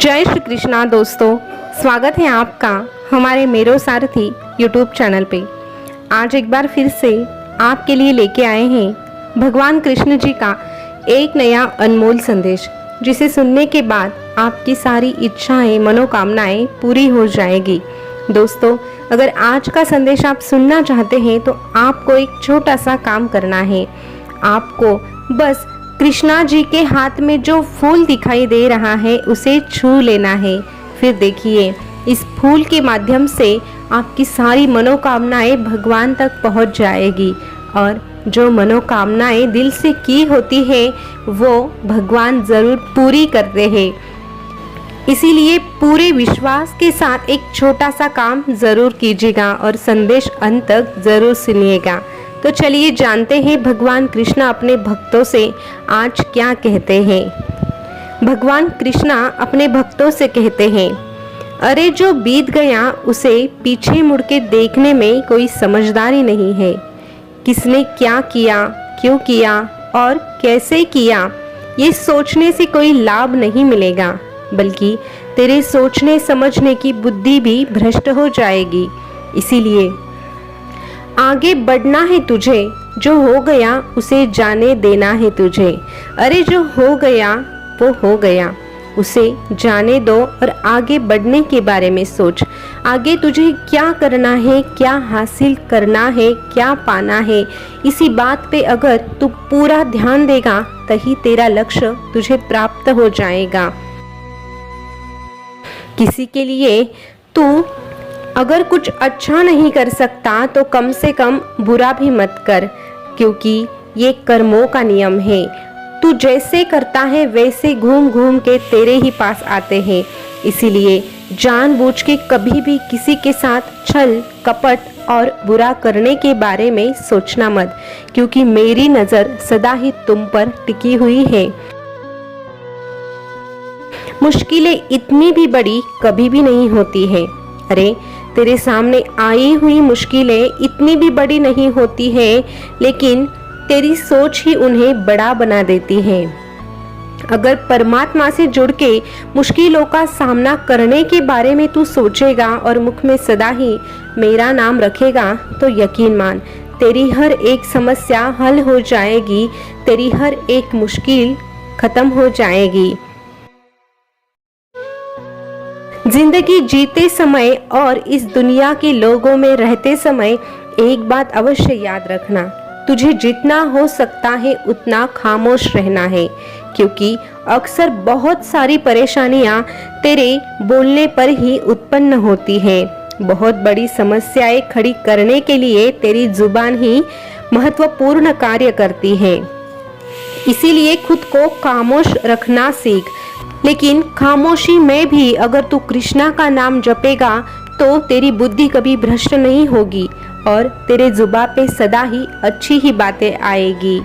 जय श्री कृष्णा दोस्तों, स्वागत है आपका हमारे मेरो सारथी यूट्यूब चैनल पे। आज एक बार फिर से आपके लिए लेके आए हैं भगवान कृष्ण जी का एक नया अनमोल संदेश, जिसे सुनने के बाद आपकी सारी इच्छाएं मनोकामनाएं पूरी हो जाएगी। दोस्तों, अगर आज का संदेश आप सुनना चाहते हैं तो आपको एक छोटा सा काम करना है। आपको बस कृष्णा जी के हाथ में जो फूल दिखाई दे रहा है उसे छू लेना है। फिर देखिए, इस फूल के माध्यम से आपकी सारी मनोकामनाएं भगवान तक पहुंच जाएगी और जो मनोकामनाएं दिल से की होती है वो भगवान ज़रूर पूरी करते हैं। इसीलिए पूरे विश्वास के साथ एक छोटा सा काम ज़रूर कीजिएगा और संदेश अंत तक ज़रूर सुनिएगा। तो चलिए जानते हैं भगवान कृष्णा अपने भक्तों से आज क्या कहते हैं। भगवान कृष्णा अपने भक्तों से कहते हैं, अरे जो बीत गया उसे पीछे मुड़ के देखने में कोई समझदारी नहीं है। किसने क्या किया, क्यों किया और कैसे किया, ये सोचने से कोई लाभ नहीं मिलेगा, बल्कि तेरे सोचने समझने की बुद्धि भी भ्रष्ट हो जाएगी। इसीलिए आगे बढ़ना है तुझे, जो हो गया उसे जाने देना है तुझे। अरे जो हो गया वो हो गया, उसे जाने दो और आगे बढ़ने के बारे में सोच। आगे तुझे क्या करना है, क्या हासिल करना है, क्या पाना है, इसी बात पे अगर तू पूरा ध्यान देगा तभी तेरा लक्ष्य तुझे प्राप्त हो जाएगा। किसी के लिए तू अगर कुछ अच्छा नहीं कर सकता तो कम से कम बुरा भी मत कर, क्योंकि ये कर्मों का नियम है। तू जैसे करता है वैसे घूम घूम के तेरे ही पास आते हैं। इसीलिए जानबूझ के कभी भी किसी के साथ छल कपट और बुरा करने के बारे में सोचना मत, क्योंकि मेरी नज़र सदा ही तुम पर टिकी हुई है। मुश्किलें इतनी भी बड़ी कभी भी नहीं होती है। अरे तेरे सामने आई हुई मुश्किलें इतनी भी बड़ी नहीं होती है, लेकिन तेरी सोच ही उन्हें बड़ा बना देती है। अगर परमात्मा से जुड़ के मुश्किलों का सामना करने के बारे में तू सोचेगा और मुख में सदा ही मेरा नाम रखेगा तो यकीन मान, तेरी हर एक समस्या हल हो जाएगी, तेरी हर एक मुश्किल खत्म हो जाएगी। जिंदगी जीते समय और इस दुनिया के लोगों में रहते समय एक बात अवश्य याद रखना, तुझे जितना हो सकता है उतना खामोश रहना है, क्योंकि अक्सर बहुत सारी परेशानियां तेरे बोलने पर ही उत्पन्न होती है। बहुत बड़ी समस्याएं खड़ी करने के लिए तेरी जुबान ही महत्वपूर्ण कार्य करती है। इसीलिए खुद को खामोश रखना सीख। लेकिन खामोशी में भी अगर तू कृष्णा का नाम जपेगा तो तेरी बुद्धि कभी भ्रष्ट नहीं होगी और तेरे जुबान पे सदा ही अच्छी ही बातें आएगी।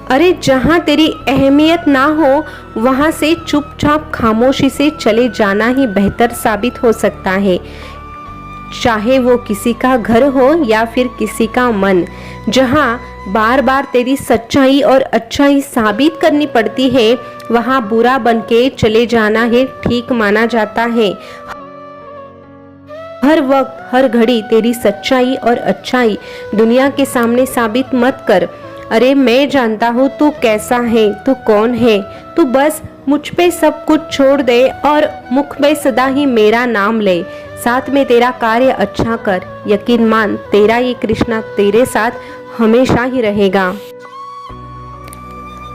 अरे जहां तेरी अहमियत ना हो वहां से चुपचाप खामोशी से चले जाना ही बेहतर साबित हो सकता है। चाहे वो किसी का घर हो या फिर किसी का मन, जहां बार बार तेरी सच्चाई और अच्छाई साबित करनी पड़ती है वहां बुरा बनके चले जाना ही ठीक माना जाता है। हर वक्त हर घड़ी तेरी सच्चाई और अच्छाई दुनिया के सामने साबित मत कर। अरे मैं जानता हूँ तू कैसा है, तू कौन है, तू बस मुझ पे सब कुछ छोड़ दे और मुख में सदा ही मेरा नाम ले, साथ में तेरा कार्य अच्छा कर। यकीन मान, तेरा ये कृष्णा तेरे साथ हमेशा ही रहेगा।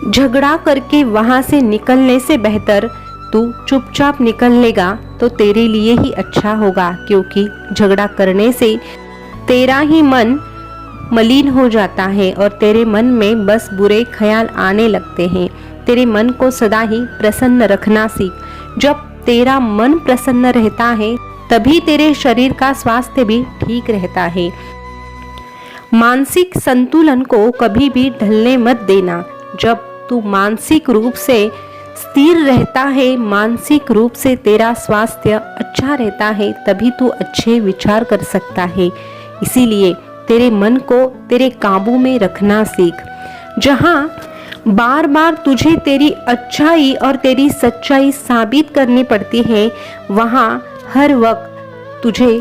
झगड़ा करके वहां से निकलने से बेहतर तू चुपचाप निकल लेगा तो तेरे लिए ही अच्छा होगा, क्योंकि झगड़ा करने से तेरा ही मन मलिन हो जाता है और तेरे मन में बस बुरे ख्याल आने लगते हैं। तेरे मन को सदा ही प्रसन्न रखना सीख। जब तेरा मन प्रसन्न रहता है तभी तेरे शरीर का स्वास्थ्य भी ठीक रहता है। मानसिक संतुलन को कभी भी ढलने मत देना। जब तू मानसिक रूप से स्थिर रहता है, मानसिक रूप से तेरा स्वास्थ्य अच्छा रहता है, तभी तू अच्छे विचार कर सकता है। इसीलिए तेरे मन को तेरे काबू में रखना सीख। जहाँ बार बार तुझे तेरी अच्छाई और तेरी सच्चाई साबित करनी पड़ती है, वहाँ हर वक्त तुझे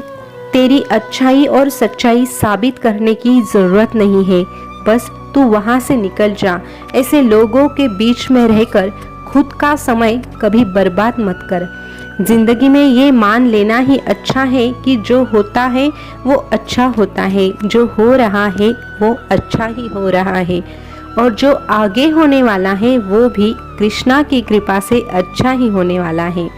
तेरी अच्छाई और सच्चाई साबित करने की ज़रूरत नहीं है। बस तू वहाँ से निकल जा। ऐसे लोगों के बीच में रहकर खुद का समय कभी बर्बाद मत कर। जिंदगी में ये मान लेना ही अच्छा है कि जो होता है वो अच्छा होता है, जो हो रहा है वो अच्छा ही हो रहा है, और जो आगे होने वाला है वो भी कृष्णा की कृपा से अच्छा ही होने वाला है।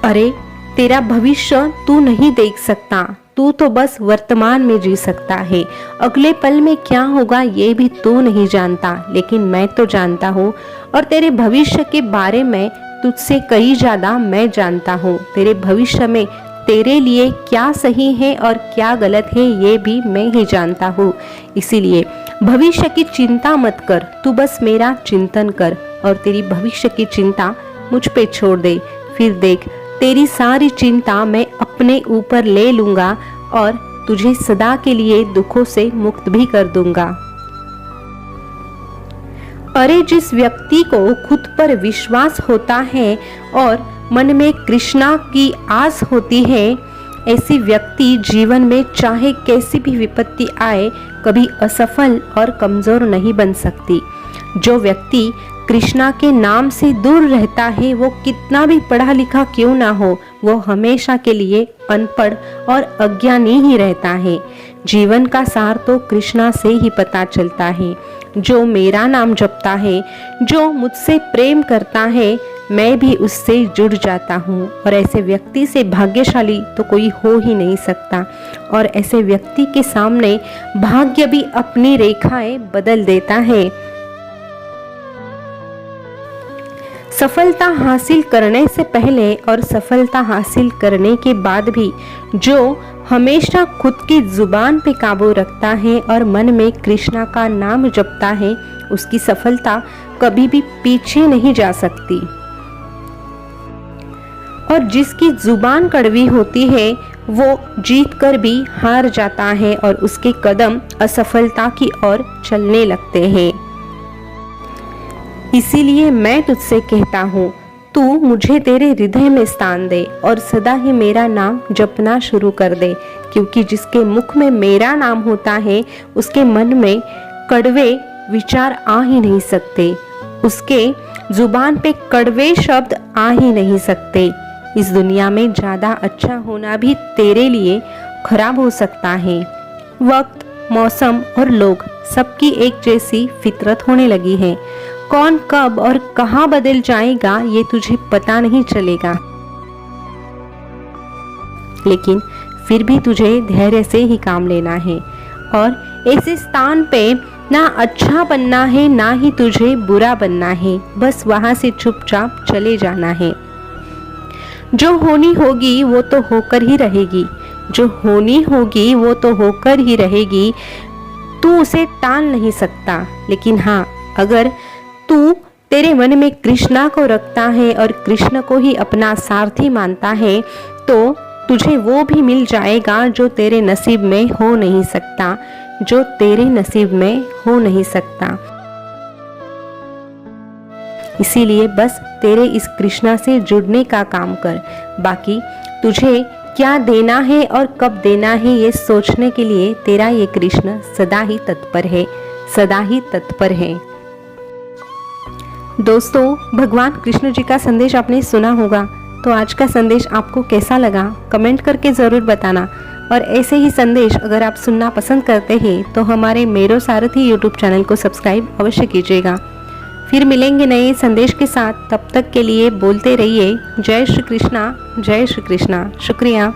अरे तेरा भविष्य तू नहीं देख सकता, तू तो बस वर्तमान में जी सकता है। अगले पल में क्या होगा ये भी तू नहीं जानता, लेकिन मैं तो जानता हूँ, और तेरे भविष्य के बारे में तुझसे कहीं ज़्यादा मैं जानता हूँ। तेरे भविष्य में तेरे लिए क्या सही है और क्या गलत है ये भी मैं ही जानता हूँ। इसीलिए भविष्य की चिंता मत कर, तू बस मेरा चिंतन कर और तेरी भविष्य की चिंता मुझ पे छोड़ दे। फिर देख, तेरी सारी चिंता मैं अपने ऊपर ले लूँगा और तुझे सदा के लिए दुखों से मुक्त भी कर दूंगा। अरे जिस व्यक्ति को खुद पर विश्वास होता है और मन में कृष्णा की आस होती है, ऐसी व्यक्ति जीवन में चाहे कैसी भी विपत्ति आए कभी असफल और कमजोर नहीं बन सकती। जो व्यक्ति कृष्णा के नाम से दूर रहता है, वो कितना भी पढ़ा लिखा क्यों ना हो, वो हमेशा के लिए अनपढ़ और अज्ञानी ही रहता है। जीवन का सार तो कृष्णा से ही पता चलता है। जो मेरा नाम जपता है, जो मुझसे प्रेम करता है, मैं भी उससे जुड़ जाता हूँ, और ऐसे व्यक्ति से भाग्यशाली तो कोई हो ही नहीं सकता। और ऐसे व्यक्ति के सामने भाग्य भी अपनी रेखाएं बदल देता है। सफलता हासिल करने से पहले और सफलता हासिल करने के बाद भी जो हमेशा खुद की जुबान पे काबू रखता है और मन में कृष्णा का नाम जपता है, उसकी सफलता कभी भी पीछे नहीं जा सकती। और जिसकी जुबान कड़वी होती है वो जीत कर भी हार जाता है और उसके कदम असफलता की ओर चलने लगते हैं। इसीलिए मैं तुझसे कहता हूँ, तू मुझे तेरे हृदय में स्थान दे और सदा ही मेरा नाम जपना शुरू कर दे, क्योंकि जिसके मुख में मेरा नाम होता है उसके मन में कड़वे विचार आ ही नहीं सकते, उसके जुबान पे कड़वे शब्द आ ही नहीं सकते। इस दुनिया में ज़्यादा अच्छा होना भी तेरे लिए खराब हो सकता है। वक्त, मौसम और लोग सबकी एक जैसी फितरत होने लगी है। कौन कब और कहाँ बदल जाएगा ये तुझे पता नहीं चलेगा, लेकिन फिर भी तुझे धैर्य से ही काम लेना है। और ऐसे स्थान पे ना अच्छा बनना है ना ही तुझे बुरा बनना है, बस वहाँ से चुपचाप चले जाना है। जो होनी होगी वो तो होकर ही रहेगी, जो होनी होगी वो तो होकर ही रहेगी, तू उसे टाल नहीं सकता। लेकिन हाँ, अगर तू तेरे मन में कृष्णा को रखता है और कृष्ण को ही अपना सारथी मानता है, तो तुझे वो भी मिल जाएगा जो तेरे नसीब में हो नहीं सकता, जो तेरे नसीब में हो नहीं सकता। इसीलिए बस तेरे इस कृष्णा से जुड़ने का काम कर। बाकी तुझे क्या देना है और कब देना है ये सोचने के लिए तेरा ये कृष्ण सदा ही तत्पर है, सदा ही तत्पर है। दोस्तों, भगवान कृष्ण जी का संदेश आपने सुना होगा, तो आज का संदेश आपको कैसा लगा कमेंट करके ज़रूर बताना। और ऐसे ही संदेश अगर आप सुनना पसंद करते हैं तो हमारे मेरो सारथी यूट्यूब चैनल को सब्सक्राइब अवश्य कीजिएगा। फिर मिलेंगे नए संदेश के साथ, तब तक के लिए बोलते रहिए जय श्री कृष्णा, जय श्री कृष्णा। शुक्रिया।